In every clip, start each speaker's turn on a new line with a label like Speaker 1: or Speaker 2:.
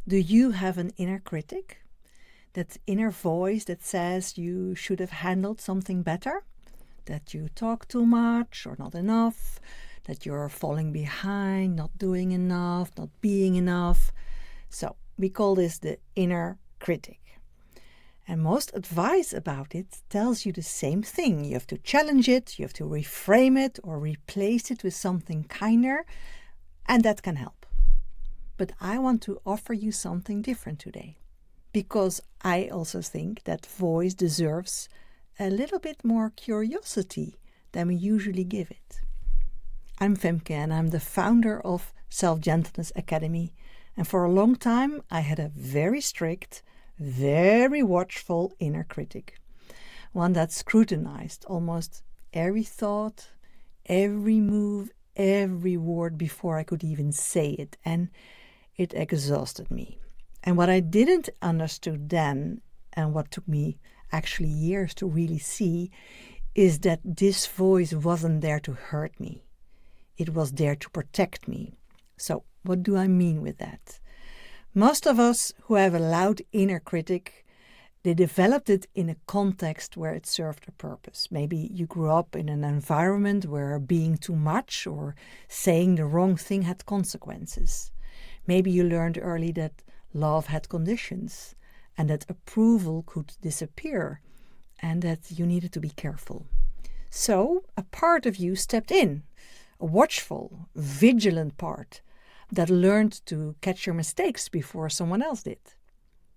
Speaker 1: Do you have an inner critic? That inner voice that says you should have handled something better? That you talk too much or not enough? That you're falling behind, not doing enough, not being enough? So we call this the inner critic. And most advice about it tells you the same thing. You have to challenge it, you have to reframe it or replace it with something kinder, and that can help. But I want to offer you something different today, because I also think that voice deserves a little bit more curiosity than we usually give it. I'm Femke and I'm the founder of Selfgentleness Academy, and for a long time I had a very strict, very watchful inner critic, one that scrutinized almost every thought, every move, every word before I could even say it, and it exhausted me. And what I didn't understand then, and what took me actually years to really see, is that this voice wasn't there to hurt me. It was there to protect me. So what do I mean with that? Most of us who have a loud inner critic, they developed it in a context where it served a purpose. Maybe you grew up in an environment where being too much or saying the wrong thing had consequences. Maybe you learned early that love had conditions and that approval could disappear and that you needed to be careful. So a part of you stepped in, a watchful, vigilant part that learned to catch your mistakes before someone else did,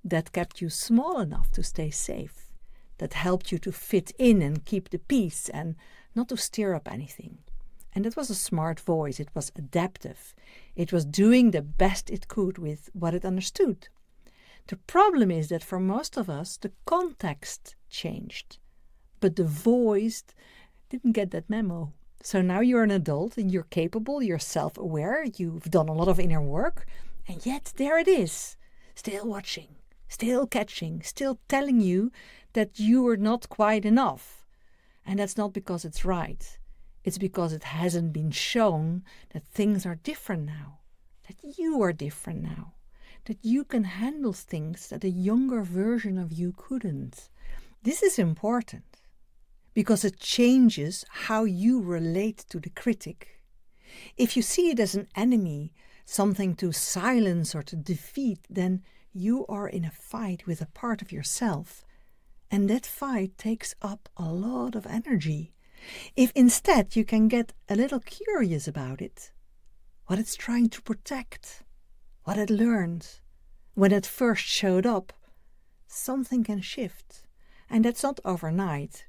Speaker 1: that kept you small enough to stay safe, that helped you to fit in and keep the peace and not to stir up anything. And it was a smart voice. It was adaptive. It was doing the best it could with what it understood. The problem is that for most of us, the context changed, but the voice didn't get that memo. So now you're an adult and you're capable, you're self-aware, you've done a lot of inner work, and yet there it is, still watching, still catching, still telling you that you are not quite enough. And that's not because it's right. It's because it hasn't been shown that things are different now, that you are different now, that you can handle things that a younger version of you couldn't. This is important because it changes how you relate to the critic. If you see it as an enemy, something to silence or to defeat, then you are in a fight with a part of yourself, and that fight takes up a lot of energy. If instead you can get a little curious about it, what it's trying to protect, what it learned, when it first showed up, something can shift. And that's not overnight.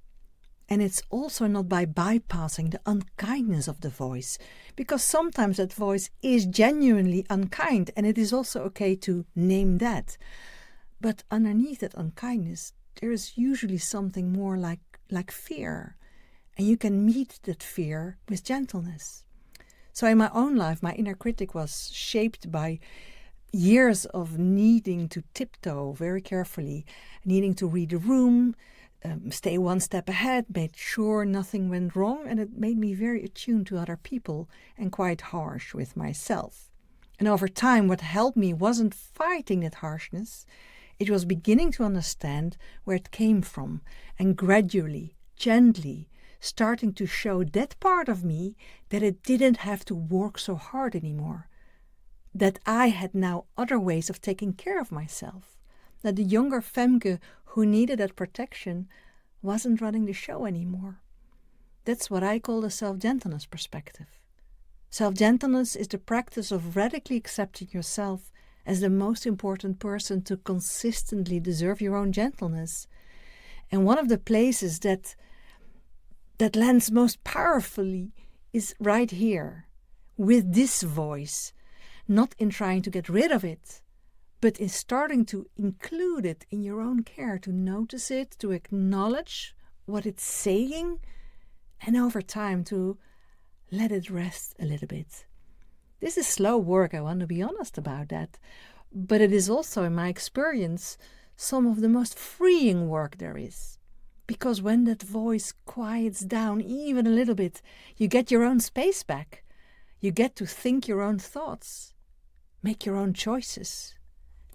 Speaker 1: And it's also not by bypassing the unkindness of the voice, because sometimes that voice is genuinely unkind, and it is also okay to name that. But underneath that unkindness, there is usually something more like fear. And you can meet that fear with gentleness. So in my own life, my inner critic was shaped by years of needing to tiptoe very carefully, needing to read the room, stay one step ahead, made sure nothing went wrong, and it made me very attuned to other people and quite harsh with myself. And over time, what helped me wasn't fighting that harshness. It was beginning to understand where it came from and gradually, gently, starting to show that part of me that it didn't have to work so hard anymore, that I had now other ways of taking care of myself, that the younger Femke who needed that protection wasn't running the show anymore. That's what I call the self-gentleness perspective. Self-gentleness is the practice of radically accepting yourself as the most important person to consistently deserve your own gentleness. And one of the places that lands most powerfully is right here, with this voice, not in trying to get rid of it, but in starting to include it in your own care, to notice it, to acknowledge what it's saying, and over time to let it rest a little bit. This is slow work, I want to be honest about that, but it is also, in my experience, some of the most freeing work there is. Because when that voice quiets down even a little bit, you get your own space back. You get to think your own thoughts, make your own choices,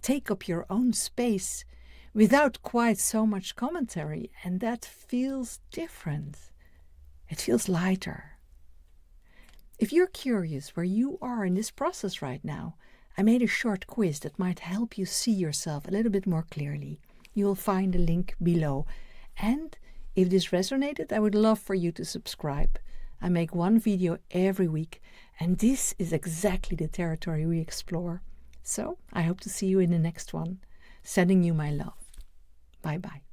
Speaker 1: take up your own space without quite so much commentary, and that feels different. It feels lighter. If you're curious where you are in this process right now, I made a short quiz that might help you see yourself a little bit more clearly. You will find the link below. And if this resonated, I would love for you to subscribe. I make one video every week, and this is exactly the territory we explore. So I hope to see you in the next one. Sending you my love. Bye-bye.